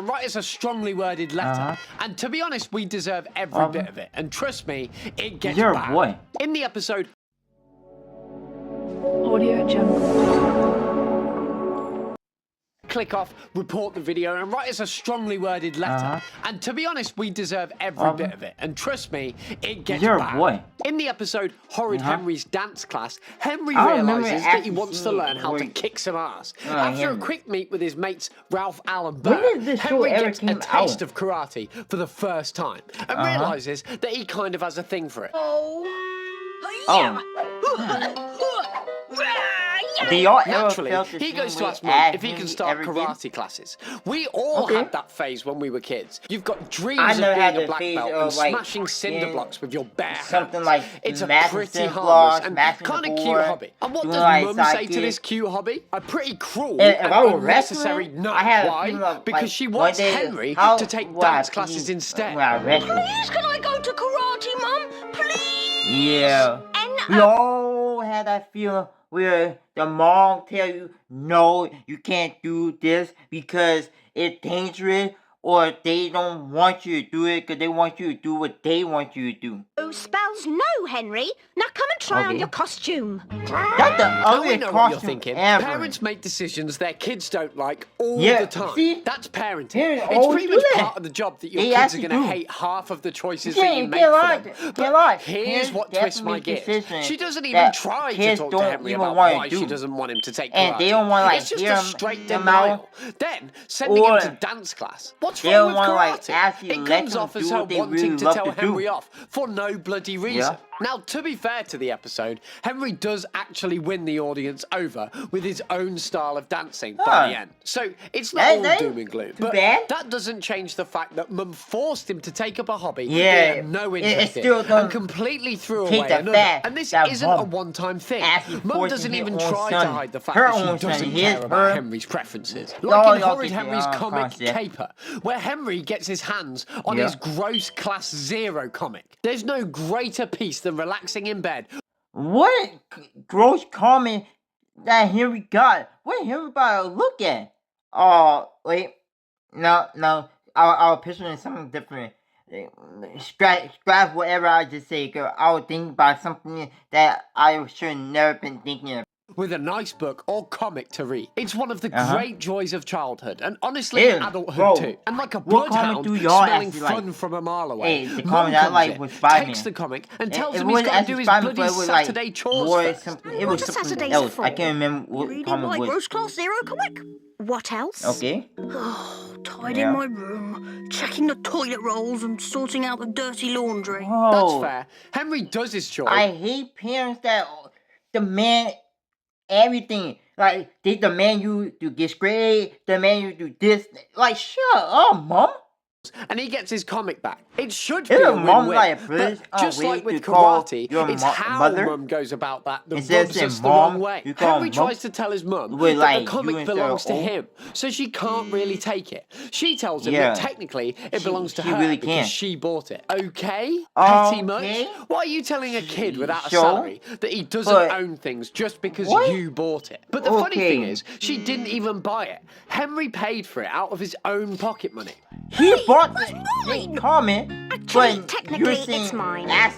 and write us a strongly worded letter. And to be honest, we deserve every bit of it. And trust me, it gets You're bad. a boy. In the episode, Audio Jungle. click off, report the video, and write us a strongly worded letter. And to be honest, we deserve every bit of it. And trust me, it gets You're bad. a boy. In the episode Horrid Henry's dance class, Henry realizes that he wants to learn how to kick some ass. After a quick meet with his mates Ralph, Al, and Bert, Henry gets a taste of karate for the first time and realizes that he kind of has a thing for it. Naturally, he goes to ask Mum if he can start karate classes. We all had that phase when we were kids. You've got dreams of being a black belt and smashing cinder blocks with your bare hands. Something like it's a pretty harmless and kind of cute hobby. And what does Mum say to this cute hobby? A pretty cruel and unnecessary no. Why? Because she wants Henry to take dance classes instead. Please, can I go to karate, Mum? Please. Yeah. We all had that feeling where the mom tell you, no, you can't do this because it's dangerous, or they don't want you to do it because they want you to do what they want you to do. Oh, spells no, Henry. Now come and try on your costume. That's the ugliest know what you're costume thinking. ever. Parents make decisions their kids don't like all the time. See? That's parenting. Parents It's always pretty do much that. part of the job that your They kids are actually going to do. hate half of the choices that you make for them. But here's what twists my gears. She doesn't even try to talk to Henry about why she doesn't want him to take karate. And they don't want to it's just hear a him straight them denial. out. Then sending him to dance class. What's wrong with karate? Actually It let comes them off as do her what they wanting really to love tell to Henry do. off for no bloody reason. Now, to be fair to the episode, Henry does actually win the audience over with his own style of dancing by the end. So it's not all doom and gloom. But that doesn't change the fact that Mum forced him to take up a hobby he had no interest in and completely threw away another. And this isn't a one-time thing. Mum doesn't even try to hide the fact that she doesn't care about Henry's preferences. Like in Horrid Henry's comic Caper, where Henry gets his hands on his gross class 0 comic. There's no greater piece than relaxing in bed. What gross comment that Henry got? What Henry about to look at? Oh, wait. No. I'll picture in something different. Scrap whatever I just say, girl. I was thinking about something that I should have never been thinking of. With a nice book or comic to read. It's one of the great joys of childhood, and honestly adulthood too. And like a bloodhound smelling fun from a mile away, Mum comes in, takes the comic, and tells him he's got to do his bloody Saturday chores first. It was something else. I can't remember what comic was. Reading my gross class 0 comic. What else? Okay. Oh, tidying my room, checking the toilet rolls, and sorting out the dirty laundry. That's fair. Henry does his chores. I hate parents that demand everything. Like, they demand you to get grade, demand you to do this. Like, shut up, Mom. And he gets his comic back. It should be a win-win. But just like with karate, it's how Mum goes about that that rubs us the wrong way. Henry tries to tell his mum that the comic belongs to him, so she can't really take it. She tells him that technically it belongs to her because she bought it. Okay? Petty much? Why are you telling a kid without a salary that he doesn't own things just because you bought it? But the funny thing is, she didn't even buy it. Henry paid for it out of his own pocket money. He bought the comment. Actually, technically, it's mine. I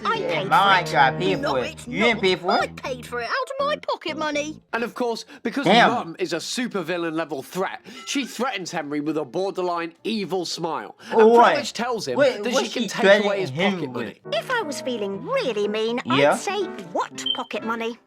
paid for it. You didn't pay for it? I paid for it out of my pocket money. And of course, because Mum is a supervillain level threat, she threatens Henry with a borderline evil smile. And pretty much tells him that she can take away his pocket money. If I was feeling really mean, I'd say, what pocket money?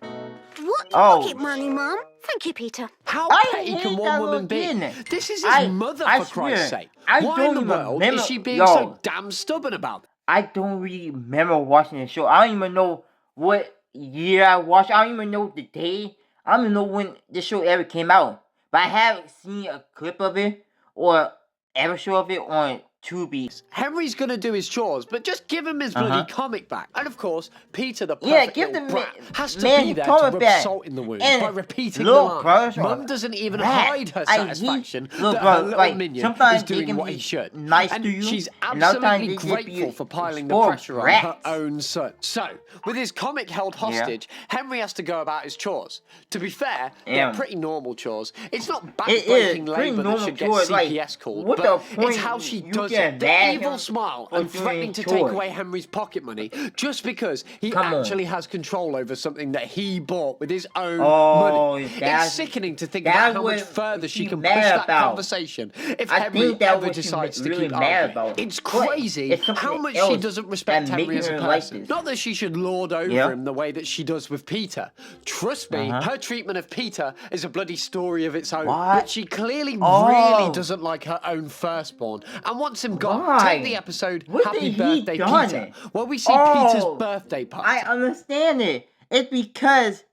What pocket money, Mum? Thank you, Peter. How petty can one woman be? This is his mother, for Christ's sake. Why in the world is she being so damn stubborn about it? I don't really remember watching the show. I don't even know what year I watched. I don't even know the day. I don't even know when the show ever came out. But I haven't seen a clip of it or ever show of it on to be. Henry's gonna do his chores, but just give him his bloody comic back. And of course, Peter, the perfect little brat, has to be there to rub salt in the wound by repeating the line. Mum doesn't even hide her satisfaction that her little minion is doing what he should. And she's absolutely grateful for piling the pressure on her own son. So, with his comic held hostage, Henry has to go about his chores. To be fair, they're pretty normal chores. It's not back-breaking labour that should get CPS called, but it's how she does it. The evil smile and threatening to take away Henry's pocket money just because he actually has control over something that he bought with his own money. It's sickening to think about how much further she can push that conversation if Henry ever decides to keep arguing. It's crazy how much she doesn't respect Henry as a person. Not that she should lord over him the way that she does with Peter. Trust me, her treatment of Peter is a bloody story of its own. But she clearly really doesn't like her own firstborn and wants him gone. Take the episode Happy Birthday Peter, where we see Peter's birthday party. I understand it. It's because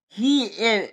he is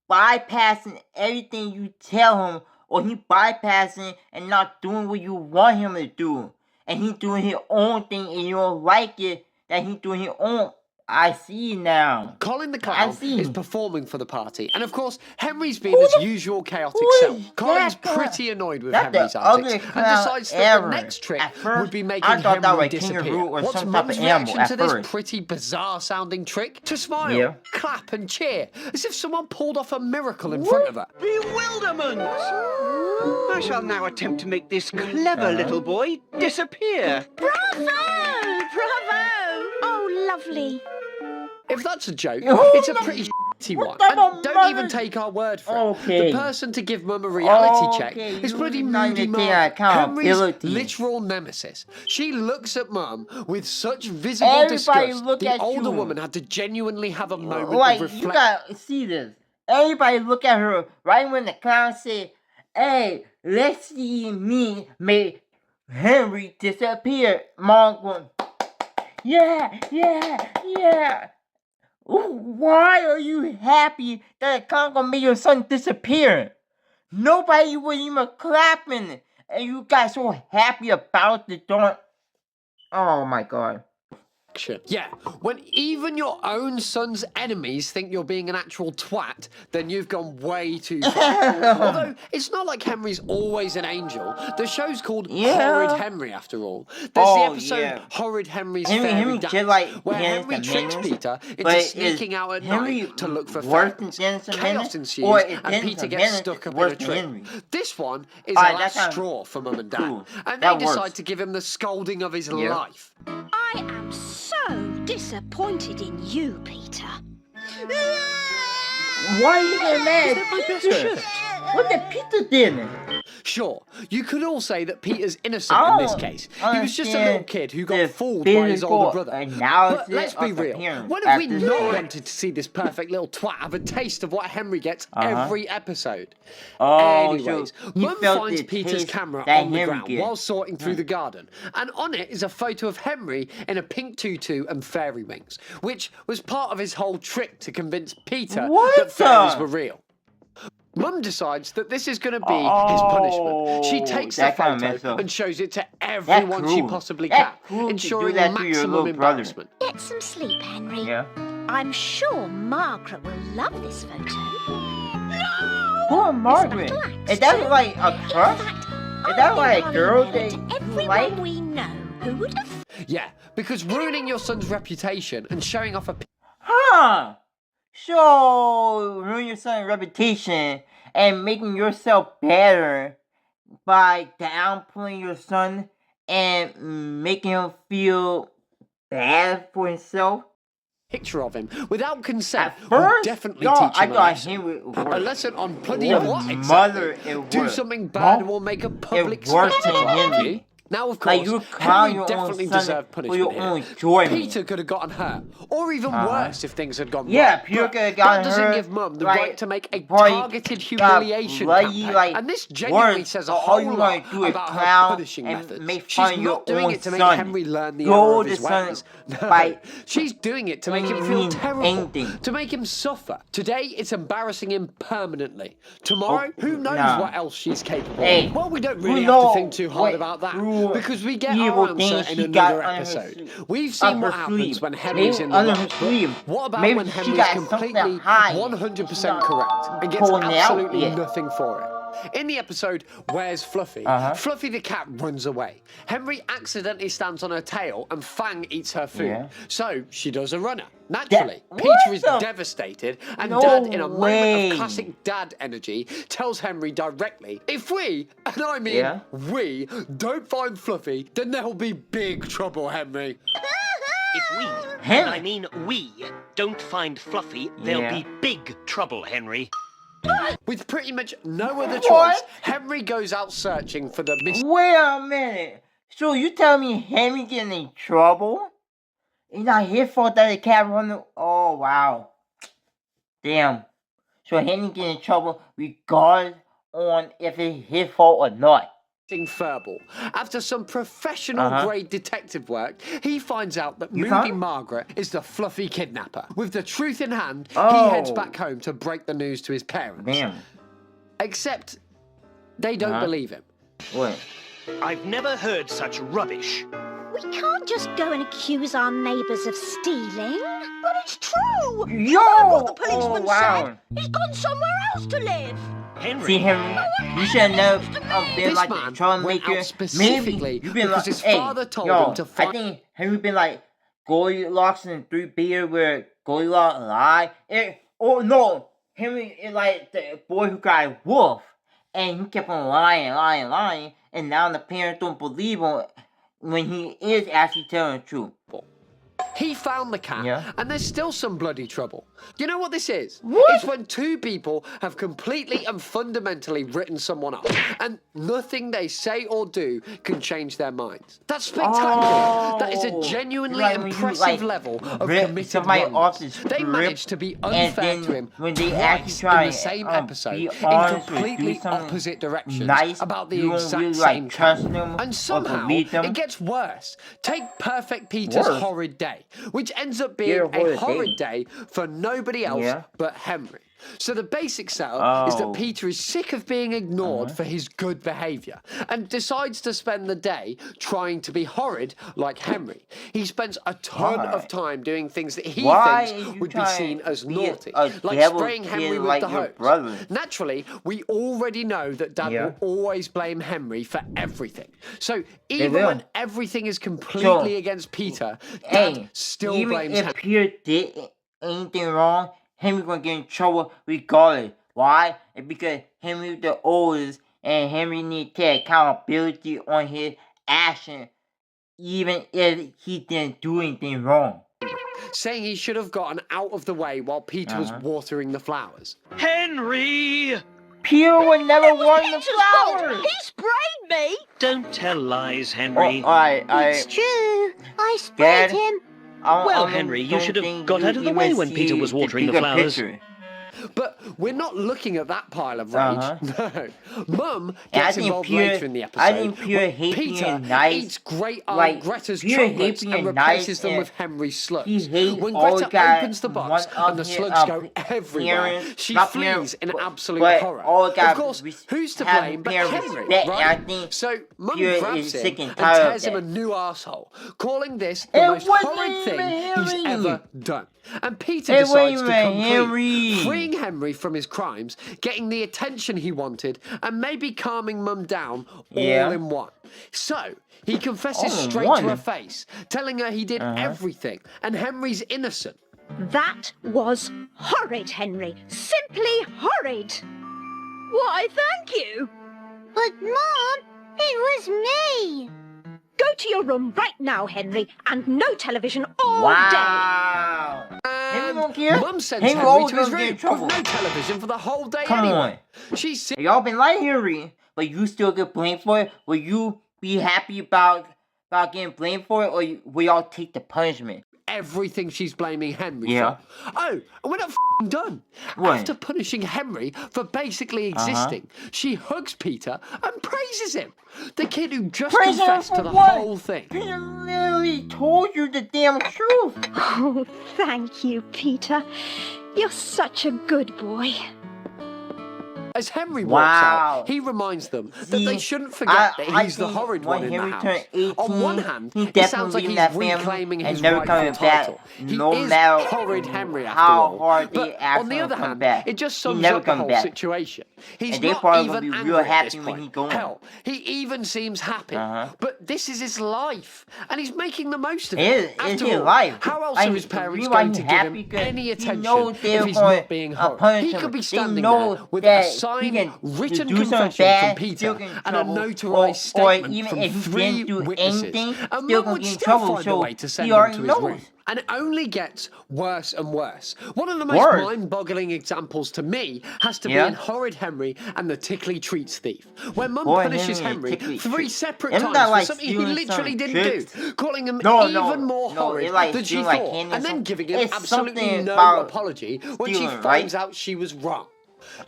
bypassing everything you tell him, or he bypassing and not doing what you want him to do. And he's doing his own thing and you don't like it that he's doing his own. I see now. Colin the Clown is performing for the party. And of course, Henry's being his usual chaotic self. Colin's pretty annoyed with Henry's antics and decides that the next trick would be making Henry disappear. What's Mum's reaction to this pretty bizarre sounding trick? To smile, clap and cheer, as if someone pulled off a miracle in front of her. Bewilderment! I shall now attempt to make this clever little boy disappear. Bravo! Bravo! Oh, lovely. If that's a joke, it's a pretty shitty one. And don't even take our word for it. The person to give Mum a reality check is bloody Moody Margaret, Henry's literal nemesis. She looks at Mum with such visible disgust, the older woman had to genuinely have a moment of reflection. You gotta see this. Everybody look at her right when the clown said, "Hey, let's see me make Henry disappear." Mom going, yeah. Why are you happy that the clown gonna make your son disappear? Nobody was even clapping, and you got so happy about the darn. Oh my god. Yeah, when even your own son's enemies think you're being an actual twat, then you've gone way too far. Although, it's not like Henry's always an angel. The show's called Horrid Henry, after all. There's the episode Horrid Henry's Fairy Dance, where Henry tricks Peter into sneaking out at night to look for fairies. Chaos ensues, and Peter gets stuck up in a tree. This one is a last straw for Mum and Dad, and they decide to give him the scolding of his life. I am so disappointed in you, Peter. Why are you getting mad? My best shirt. What did Peter do? Sure, you could all say that Peter's innocent in this case. He was just a little kid who got fooled by his older brother. But let's be real. When have we not wanted to see this perfect little twat have a taste of what Henry gets every episode? Anyways, Mum finds Peter's camera on the ground while sorting through the garden. And on it is a photo of Henry in a pink tutu and fairy wings, which was part of his whole trick to convince Peter that fairies were real. Mum decides that this is going to be his punishment. She takes the photo and shows it to everyone she possibly can, ensuring maximum embarrassment. Get some sleep, Henry. I'm sure Margaret will love this photo. No! Poor Margaret. Is that like a crush? Is that like a girl that you like? We know who would have. Yeah, because ruining your son's reputation and showing off a... So, ruin your son's reputation and making yourself better by downplaying your son and making him feel bad for himself. Picture of him without consent would definitely teach him a lesson on bloody what exactly. Do something bad will make a public spectacle of you. Now, of course, Henry definitely deserved punishment here. Peter could have gotten hurt, or even worse if things had gone wrong. Peter could have gotten hurt. That doesn't give Mum the right to make a targeted humiliation campaign. And this genuinely says a whole lot about her punishing methods. She's not doing it to make Henry learn the error of his ways. No, she's doing it to make him feel terrible, to make him suffer. Today, it's embarrassing him permanently. Tomorrow, who knows what else she's capable of? Well, we don't really have to think too hard about that. evil, because we get evil our things answer she in got another under episode. her We've seen what happens when Henry's in the dark. What about when Henry's completely 100% correct and gets absolutely nothing for it? In the episode Where's Fluffy, Fluffy the cat runs away. Henry accidentally stands on her tail and Fang eats her food. So she does a runner. Naturally, Peter is devastated, and Dad, in a moment of classic dad energy, tells Henry directly, if we, and I mean we, don't find Fluffy, then there'll be big trouble, Henry. If we, and I mean we, don't find Fluffy, there'll be big trouble, Henry. With pretty much no other choice, Henry goes out searching for the missing... Wait a minute. So you tell me Henry getting in trouble? It's not his fault that the cat run... Oh, wow. Damn. So Henry getting in trouble regardless on if it's his fault or not. Furball. After some professional-grade detective work, he finds out that Moody Margaret is the Fluffy kidnapper. With the truth in hand, he heads back home to break the news to his parents. Damn. Except they don't believe him. What? I've never heard such rubbish. We can't just go and accuse our neighbours of stealing. But it's true! Yo! What the policeman said. He's gone somewhere else to live. Henry. See, Henry, you should know been This like man a troublemaker. went out specifically Maybe you've been because like, his father told him to find... I think Henry been like Goldilocks and Three Bears where Goldilocks lied. Oh no, Henry is like the boy who got a wolf, and he kept on lying, and now the parents don't believe him when he is actually telling the truth. He found the cat, and there's still some bloody trouble. You know what this is? What? It's when two people have completely and fundamentally written someone off, and nothing they say or do can change their minds. That's spectacular. That is a genuinely impressive level of committed oneness. They managed to be unfair to him when they twice in the same episode in completely opposite directions about the exact same cat. And somehow, it gets worse. Take Perfect Peter's horrid day, which ends up being a horrid day for nobody else but Henry. So the basic setup is that Peter is sick of being ignored for his good behaviour and decides to spend the day trying to be horrid like Henry. He spends a ton of time doing things that he thinks would be seen as naughty, like spraying Henry with the hose. Naturally, we already know that Dad will always blame Henry for everything. So even when everything is completely against Peter, Dad still blames Henry. Even if Peter did anything wrong, Henry gonna get in trouble regardless. Why? It's because Henry the oldest, and Henry need to take accountability on his action, even if he didn't do anything wrong. Saying he should have gotten out of the way while Peter was watering the flowers. Henry! Peter would never water the flowers! He sprayed me! Don't tell lies, Henry. It's true. I sprayed him. Well, Henry, you should have got out of the way when Peter was watering the flowers. But we're not looking at that pile of rage. No. Mum gets involved later in the episode. I think Peter Peter eats great Aunt Greta's chocolates and replaces them with Henry's slugs. When Greta opens the box and the slugs go everywhere, she flees in absolute horror. Of course, who's to blame but Henry, right? So Mum grabs him and tears him a new arsehole, calling this the most horrid thing he's ever done. And Peter decides to come clean, freeing Henry from his crimes, getting the attention he wanted, and maybe calming Mum down all in one. So, he confesses straight to her face, telling her he did everything, and Henry's innocent. That was horrid, Henry. Simply horrid. Why, thank you. But, Mom, it was me. Go to your room right now, Henry, and no television all day. And Mum sends Henry to his room with no television for the whole day anyway. Y'all been like Henry, but you still get blamed for it? Will you be happy about getting blamed for it, or will y'all take the punishment? Everything she's blaming Henry for. Oh, and we're not done. After punishing Henry for basically existing, she hugs Peter and praises him. The kid who just confessed to the whole thing. Peter literally told you the damn truth. Oh, thank you, Peter. You're such a good boy. As Henry walks out, he reminds them that they shouldn't forget that he's the horrid one in the house. 18, On one hand, he it sounds like he's reclaiming his rightful title. He is Horrid Henry after all. But on the other hand, it just sums up the whole situation. He's not even angry at this point. Hell, he even seems happy. But this is his life, and he's making the most of it. After all, how else are his parents going to give him any attention if he's not being horrid? He could be standing there with a signed, written confession from Peter and a notarized statement from 3 witnesses, and Mum would still find a way to send him to his room. And it only gets worse and worse. One of the most mind-boggling examples to me has to be in Horrid Henry and the Tickly Treats Thief, where Mum punishes Henry 3 separate times for something he literally didn't do, calling him even more horrid than she thought, and then giving him absolutely no apology when she finds out she was wrong.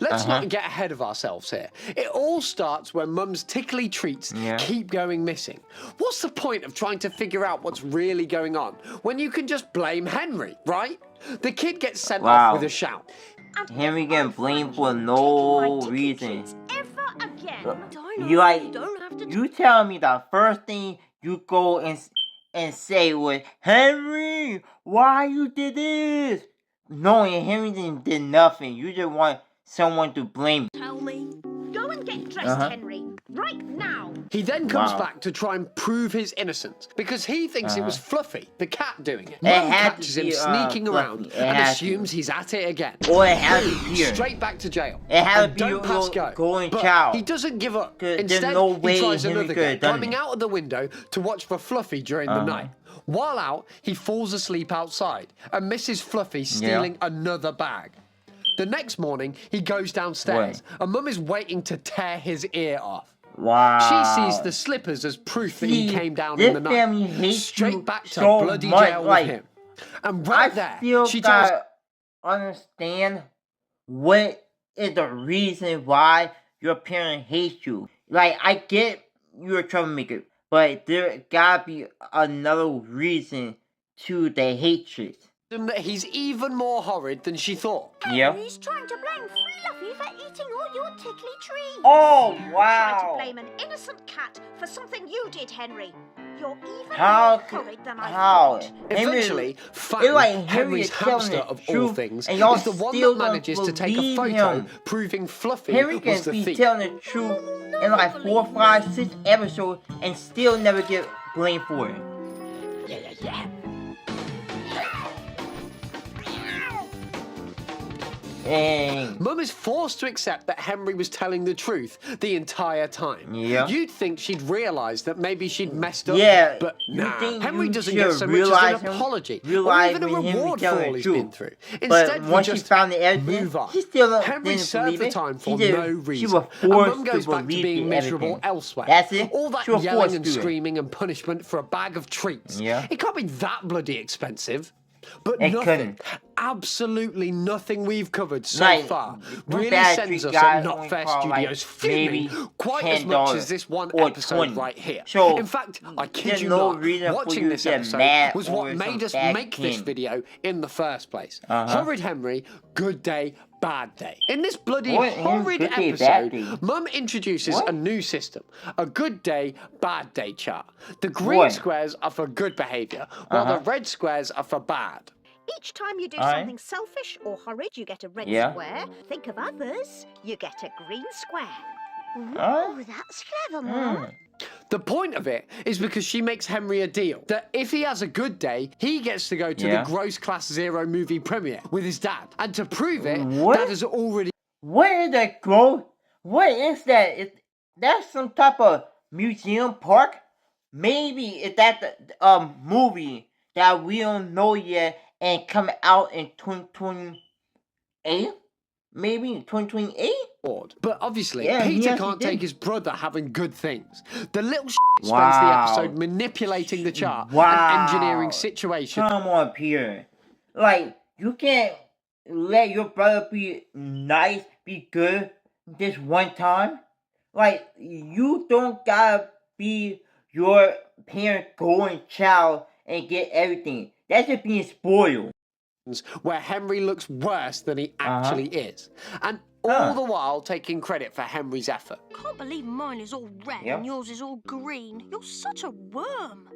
Let's not get ahead of ourselves here. It all starts when Mum's tickly treats keep going missing. What's the point of trying to figure out what's really going on when you can just blame Henry, right? The kid gets sent off with a shout. Henry getting blamed for no reason. You tell me the first thing you go and say was, Henry, why you did this? Knowing Henry did nothing. You just want someone to blame. Tell me. Go and get dressed, Henry. Right now. He then comes back to try and prove his innocence because he thinks it was Fluffy, the cat, doing it. Mum catches him sneaking around and assumes he's at it again. Or it has to be straight back to jail. It has to be don't pass go. But he doesn't give up. Instead, he tries another go, climbing out of the window to watch for Fluffy during the night. While out, he falls asleep outside and misses Fluffy stealing another bag. The next morning, he goes downstairs, and Mum is waiting to tear his ear off. She sees the slippers as proof that he came down in the night. Straight back to bloody jail with him. And right there, she tells... understand what is the reason why your parent hates you. Like, I get you're a troublemaker, but there gotta be another reason to the hatred. That he's even more horrid than she thought. Henry's trying to blame Fluffy for eating all your tickly trees. Oh, wow. Trying to blame an innocent cat for something you did, Henry. You're even more horrid than I thought. Eventually, Fan, Henry's hamster of all things, is the one that manages to take a photo proving Fluffy Henry was the can be thief. telling the truth in like 4, 5, 6 episodes and still never get blamed for it. Mum is forced to accept that Henry was telling the truth the entire time. You'd think she'd realise that maybe she'd messed up, but nah, Henry doesn't get so much as an apology or even a reward for all he's been through. Instead, we just move on. Henry served the time for no reason, and Mum goes back to being miserable elsewhere. All that yelling and screaming and punishment for a bag of treats. It can't be that bloody expensive. But nothing, absolutely nothing we've covered so far really sends us at Not Fair Studios fuming quite as much as this one episode right here. In fact, I kid you not, watching this episode was what made us make this video in the first place. Horrid Henry, good day, bad day. In this bloody horrid episode, Mum introduces a new system, a good day, bad day chart. The green squares are for good behaviour, while the red squares are for bad. Each time you do something selfish or horrid, you get a red square. Think of others, you get a green square. Oh, that's clever, Mum. The point of it is because she makes Henry a deal that if he has a good day, he gets to go to the Gross Class Zero movie premiere with his dad. And to prove it, Dad has already... What is that, Gross? What is that? That's some type of museum park? Maybe it's that movie that we don't know yet and come out in 2028? Maybe 2028? But obviously, Peter can't take his brother having good things. The little spends the episode manipulating the chart and engineering situations. Come on, Peter. Like, you can't let your brother be nice, be good this one time. Like, you don't gotta be your parent golden child and get everything. That's just being spoiled. Where Henry looks worse than he actually is. And all the while taking credit for Henry's effort. Can't believe mine is all red and yours is all green. You're such a worm.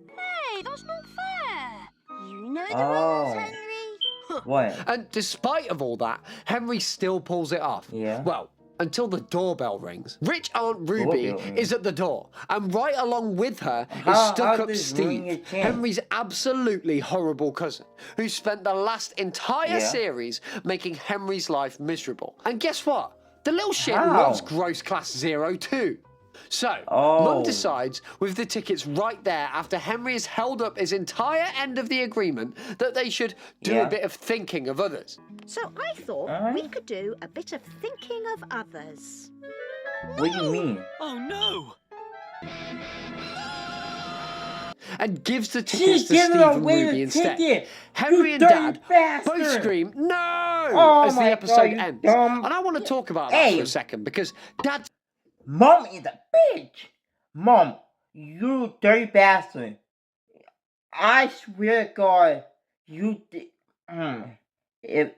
Hey, that's not fair. You know the rules, Henry. What? And despite of all that, Henry still pulls it off. Yeah. Well, until the doorbell rings. Rich Aunt Ruby is at the door, and right along with her is stuck-up Steve, Henry's absolutely horrible cousin, who spent the last entire series making Henry's life miserable. And guess what? The little shit loves Gross Class Zero too. So, Mum decides, with the tickets right there, after Henry has held up his entire end of the agreement, that they should do a bit of thinking of others. So I thought we could do a bit of thinking of others. What do you mean? Oh no! And gives the tickets to Steve and Ruby instead. Henry and Dad both scream, "No!" as the episode ends. And I want to talk about that for a second, because Dad... Mom is a bitch! Mom, you dirty bastard. I swear to God, you did... If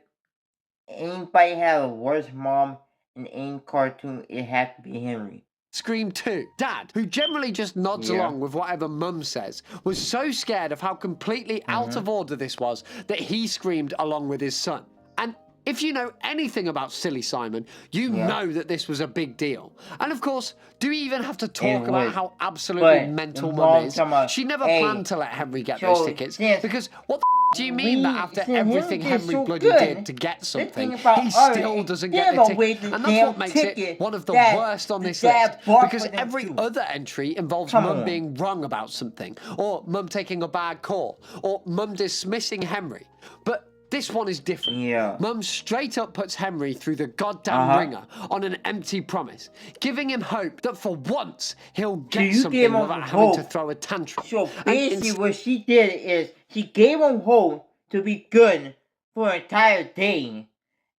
anybody had a worse mom in any cartoon, it had to be Henry. Scream too. Dad, who generally just nods along with whatever Mum says, was so scared of how completely out of order this was that he screamed along with his son. And if you know anything about Silly Simon, you know that this was a big deal. And of course, do we even have to talk about how absolutely mental Mum is? She never planned to let Henry get those tickets, because what the do you mean that after everything Henry bloody did to get something, he still doesn't get the ticket? And that's what makes it one of the worst on this list, because every other entry involves Mum being wrong about something, or Mum taking a bad call, or Mum dismissing Henry. But this one is different. Mum straight up puts Henry through the goddamn ringer on an empty promise, giving him hope that for once he'll get something without having to throw a tantrum. So basically what she did is she gave him hope to be good for an entire day.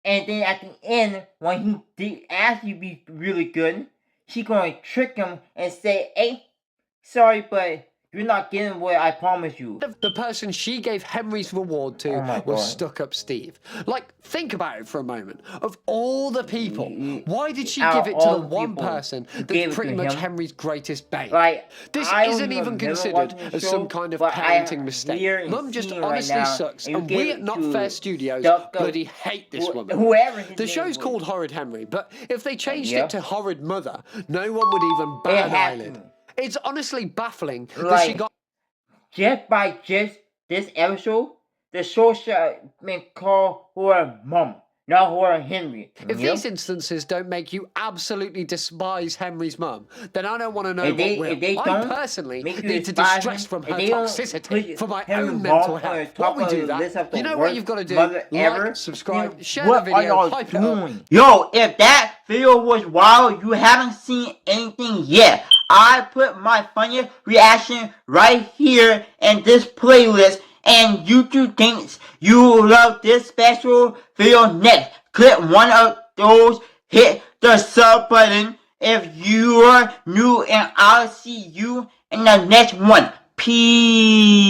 And then at the end, when he did actually be really good, she gonna trick him and say, "Hey, sorry, but you're not getting what I promised you." The person she gave Henry's reward to was Stuck-Up Steve. Like, think about it for a moment. Of all the people, why did she give it to the one person that's pretty much Henry's greatest bane? This isn't even considered as some kind of parenting mistake. Mum just honestly sucks, and we at Not Fair Studios bloody hate this woman. The show's called Horrid Henry, but if they changed it to Horrid Mother, no one would even bat an eyelid. It's honestly baffling that she got... Just by this episode, the show should have been called Horrid Mom, not Horrid Henry. If these instances don't make you absolutely despise Henry's mum, then I don't want to know what will. I personally need to distress from her toxicity for my own mental health. While we do that, you know what you've got to do? Like, subscribe, share the video, hype it up. Yo, if that video was wild, you haven't seen anything yet. I put my funniest reaction right here in this playlist, and YouTube thinks you will love this special video next. Click one of those, hit the sub button if you are new, and I'll see you in the next one. Peace.